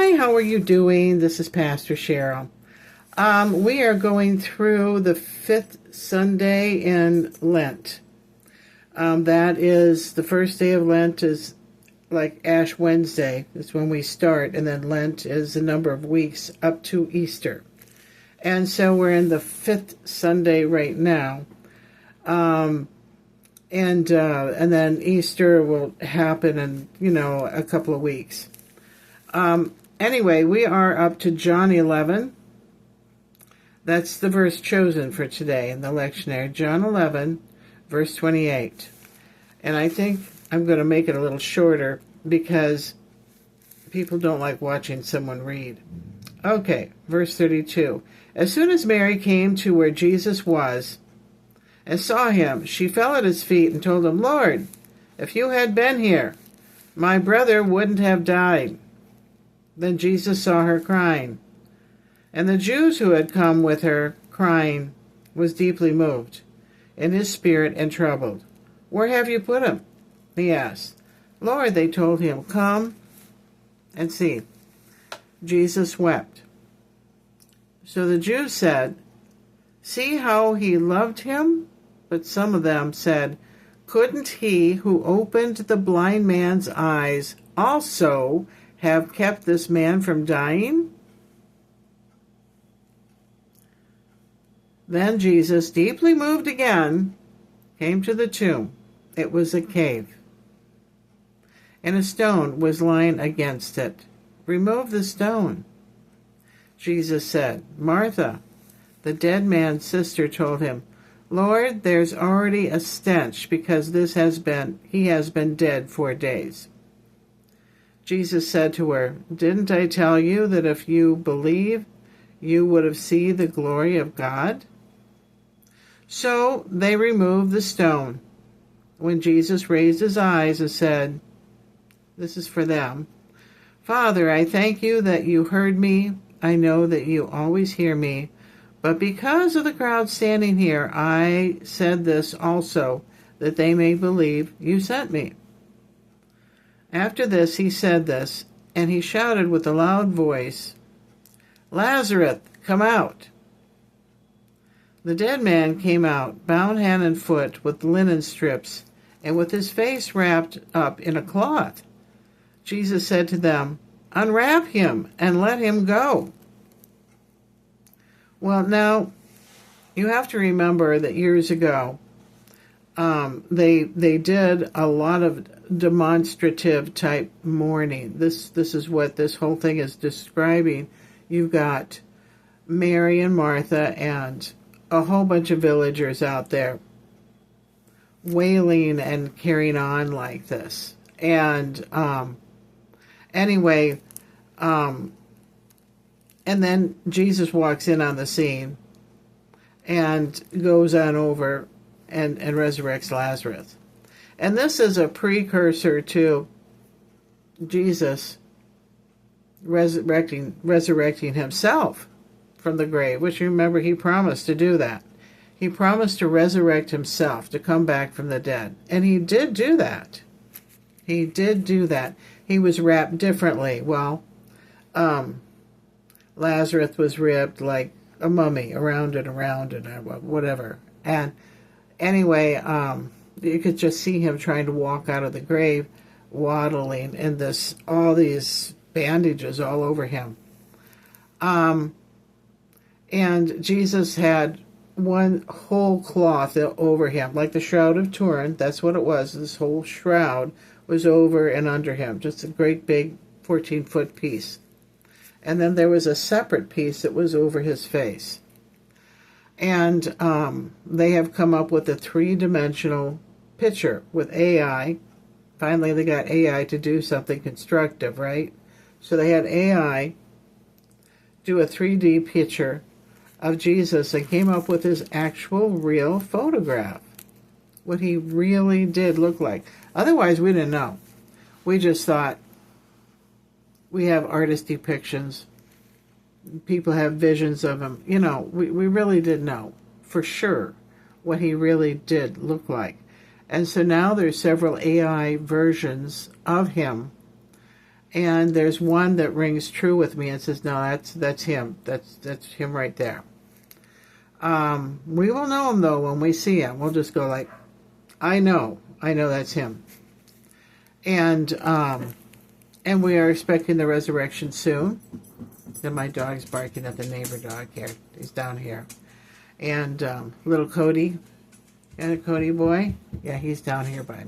Hi, how are you doing? This is Pastor Cheryl. We are going through the fifth Sunday in Lent. That is, the first day of Lent is like Ash Wednesday. It's when we start, and then Lent is a number of weeks up to Easter. And so we're in the fifth Sunday right now. And then Easter will happen in, a couple of weeks. Anyway, we are up to John 11. That's the verse chosen for today in the lectionary. John 11, verse 28. And I think I'm going to make it a little shorter because people don't like watching someone read. Okay, verse 32. As soon as Mary came to where Jesus was and saw him, she fell at his feet and told him, "Lord, if you had been here, my brother wouldn't have died." Then Jesus saw her crying, and the Jews who had come with her crying was deeply moved in his spirit and troubled. "Where have you put him?" he asked. "Lord," they told him, "come and see." Jesus wept. So the Jews said, "See how he loved him?" But some of them said, "Couldn't he who opened the blind man's eyes also have kept this man from dying?" Then Jesus, deeply moved again, came to the tomb. It was a cave, and a stone was lying against it. "Remove the stone," Jesus said. Martha, the dead man's sister, told him, "Lord, there's already a stench because he has been dead 4 days." Jesus said to her, "Didn't I tell you that if you believe, you would have seen the glory of God?" So they removed the stone. When Jesus raised his eyes and said, this is for them, "Father, I thank you that you heard me. I know that you always hear me. But because of the crowd standing here, I said this also, that they may believe you sent me." After this, he said this, and he shouted with a loud voice, "Lazarus, come out." The dead man came out, bound hand and foot with linen strips, and with his face wrapped up in a cloth. Jesus said to them, "Unwrap him and let him go." Well, now, you have to remember that years ago, they did a lot of demonstrative type mourning. This is what this whole thing is describing. You've got Mary and Martha and a whole bunch of villagers out there wailing and carrying on like this. And anyway, and then Jesus walks in on the scene and goes on over and resurrects Lazarus. And this is a precursor to Jesus resurrecting himself from the grave, which, remember, he promised to do that. He promised to resurrect himself, to come back from the dead. And he did do that. He did do that. He was wrapped differently. Well, Lazarus was wrapped like a mummy, around and whatever. And anyway, you could just see him trying to walk out of the grave, waddling, and all these bandages all over him. And Jesus had one whole cloth over him, like the Shroud of Turin. That's what it was. This whole shroud was over and under him, just a great big 14-foot piece. And then there was a separate piece that was over his face. And they have come up with a 3-dimensional picture with AI. Finally, they got AI to do something constructive, right? So they had AI do a 3D picture of Jesus and came up with his actual real photograph, what he really did look like. Otherwise, we didn't know. We just thought, we have artist depictions. People have visions of him. We really didn't know for sure what he really did look like. And so now there's several AI versions of him And there's one that rings true with me and says, no, that's him. That's him right there. We will know him though when we see him. We'll just go like, I know that's him. And we are expecting the resurrection soon. Then my dog's barking at the neighbor dog here. He's down here. And little Cody, and a Cody boy, yeah, he's down here by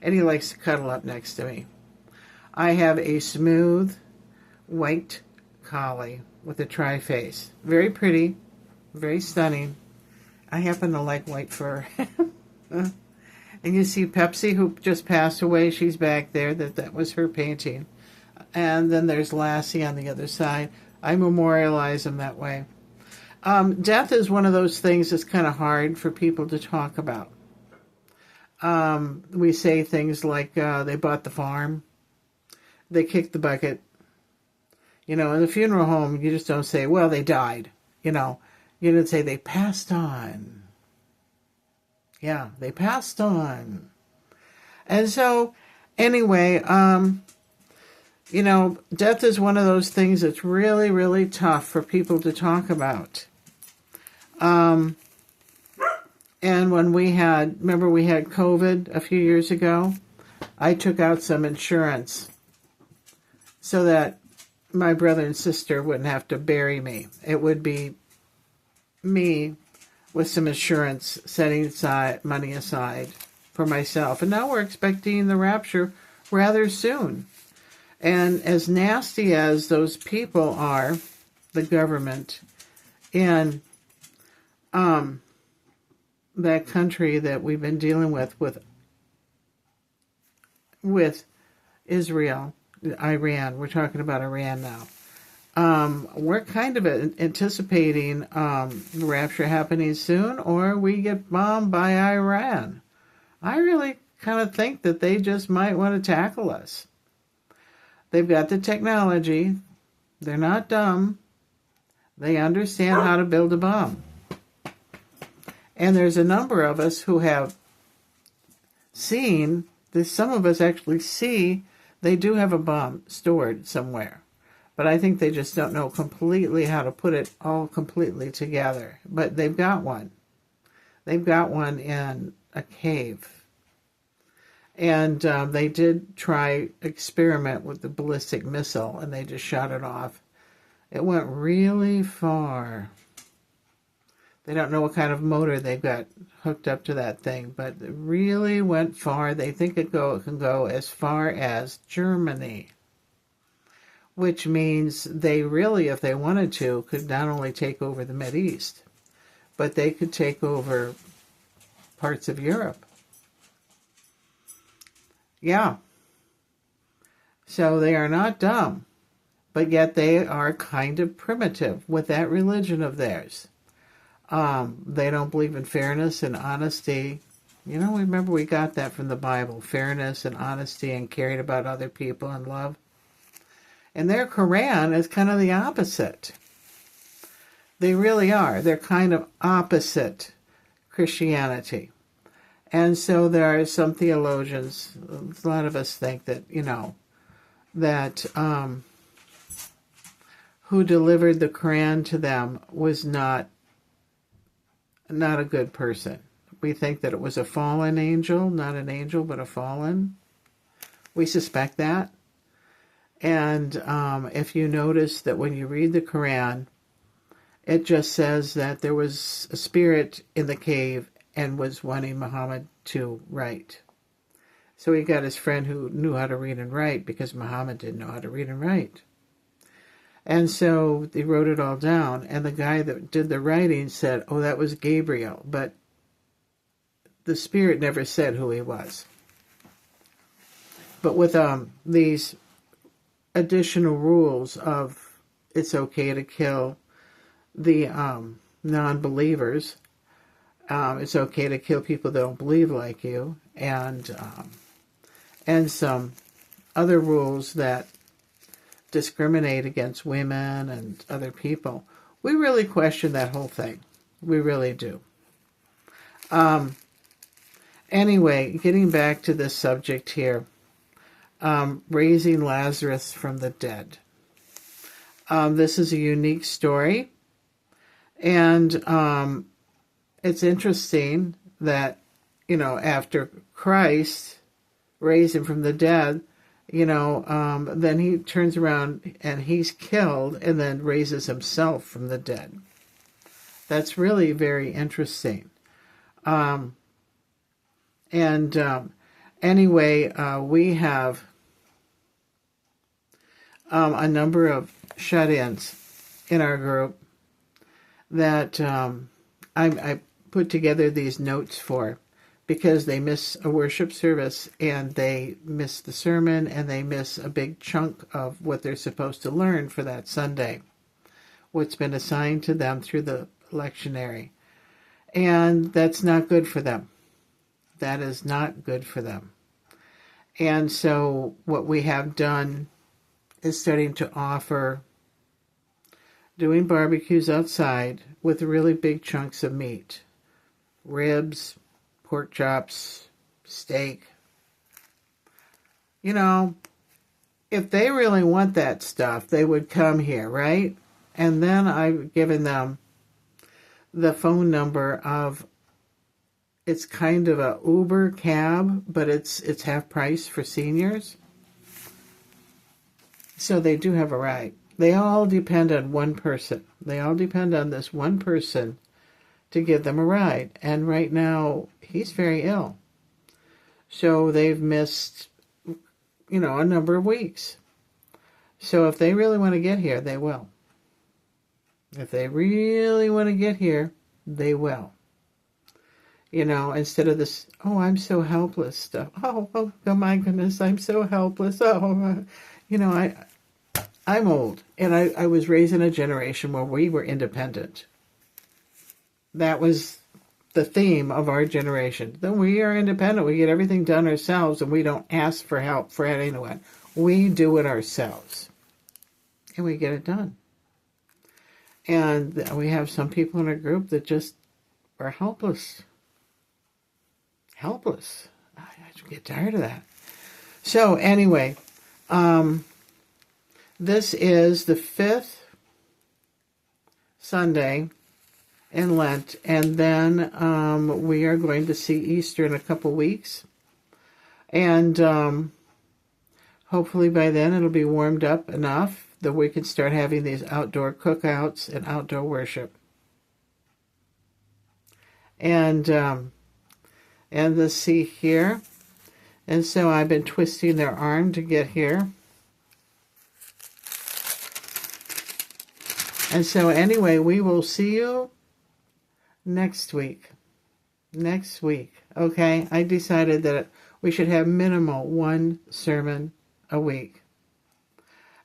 and he likes to cuddle up next to me. I have a smooth white collie with a tri-face. Very pretty, very stunning. I happen to like white fur. And you see Pepsi, who just passed away. She's back there. That was her painting. And then there's Lassie on the other side. I memorialize them that way. Death is one of those things that's kind of hard for people to talk about. We say things like they bought the farm. They kicked the bucket. In the funeral home, you just don't say, well, they died. You don't say they passed on. Yeah, they passed on. And so, anyway, death is one of those things that's really, really tough for people to talk about. And when we had COVID a few years ago, I took out some insurance so that my brother and sister wouldn't have to bury me. It would be me with some insurance setting money aside for myself. And now we're expecting the rapture rather soon. And as nasty as those people are, the government, in that country that we've been dealing with Israel, Iran, we're talking about Iran now. We're kind of anticipating the rapture happening soon, or we get bombed by Iran. I really kind of think that they just might want to tackle us. They've got the technology. They're not dumb. They understand how to build a bomb. And there's a number of us who have seen, some of us actually see, they do have a bomb stored somewhere. But I think they just don't know completely how to put it all completely together. But they've got one. They've got one in a cave. And they did try experiment with the ballistic missile, and they just shot it off. It went really far. They don't know what kind of motor they've got hooked up to that thing, but it really went far. They think it can go as far as Germany, which means they really, if they wanted to, could not only take over the Mideast, but they could take over parts of Europe. Yeah. So they are not dumb, but yet they are kind of primitive with that religion of theirs. They don't believe in fairness and honesty. Remember we got that from the Bible, fairness and honesty and caring about other people and love. And their Quran is kind of the opposite. They really are. They're kind of opposite Christianity. And so there are some theologians, a lot of us think that, that who delivered the Quran to them was not a good person. We think that it was a fallen angel, not an angel, but a fallen. We suspect that. And if you notice that when you read the Quran, it just says that there was a spirit in the cave and was wanting Muhammad to write. So he got his friend who knew how to read and write because Muhammad didn't know how to read and write. And so he wrote it all down. And the guy that did the writing said, oh, that was Gabriel. But the spirit never said who he was. But with these additional rules of it's okay to kill the non-believers, it's okay to kill people that don't believe like you, and some other rules that discriminate against women and other people. We really question that whole thing. We really do. Anyway, getting back to this subject here, raising Lazarus from the dead. This is a unique story, and it's interesting that, after Christ raised him from the dead, then he turns around and he's killed and then raises himself from the dead. That's really very interesting. Anyway, we have a number of shut-ins in our group that I put together these notes for, because they miss a worship service and they miss the sermon and they miss a big chunk of what they're supposed to learn for that Sunday, what's been assigned to them through the lectionary. And that's not good for them. That is not good for them. And so what we have done is starting to offer doing barbecues outside with really big chunks of meat. Ribs, pork chops, steak. If they really want that stuff, they would come here, right? And then I've given them the phone number of, it's kind of a Uber cab, but it's half price for seniors. So they do have a ride. They all depend on one person. They all depend on this one person to give them a ride. And right now, he's very ill. So they've missed, a number of weeks. So if they really want to get here, they will. If they really want to get here, they will. Instead of this, oh, I'm so helpless stuff. Oh my goodness, I'm so helpless. I'm old. And I was raised in a generation where we were independent. That was the theme of our generation. Then we are independent. We get everything done ourselves, and we don't ask for help for anyone. We do it ourselves. And we get it done. And we have some people in our group that just are helpless. Helpless. I get tired of that. So anyway, this is the 5th Sunday in Lent, and then we are going to see Easter in a couple weeks. And hopefully by then it'll be warmed up enough that we can start having these outdoor cookouts and outdoor worship. And let's see here. And so I've been twisting their arm to get here. And so anyway, we will see you next week. Next week. Okay? I decided that we should have minimal one sermon a week.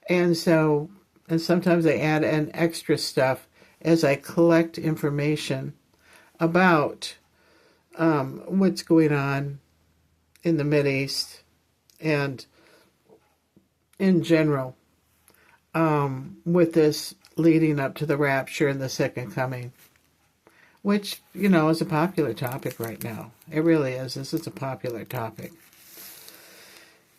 And sometimes I add in extra stuff as I collect information about what's going on in the Mideast and in general with this leading up to the rapture and the second coming, which, is a popular topic right now. It really is. This is a popular topic.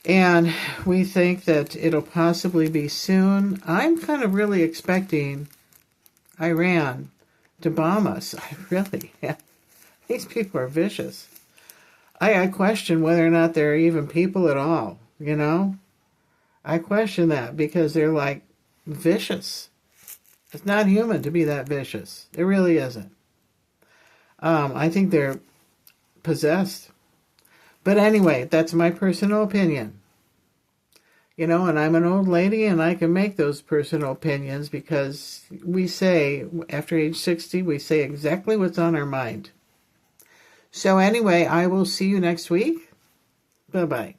And we think that it'll possibly be soon. I'm kind of really expecting Iran to bomb us. These people are vicious. I question whether or not they're even people at all, I question that because they're like vicious. It's not human to be that vicious. It really isn't. I think they're possessed. But anyway, that's my personal opinion. And I'm an old lady and I can make those personal opinions because we say, after age 60, we say exactly what's on our mind. So anyway, I will see you next week. Bye-bye.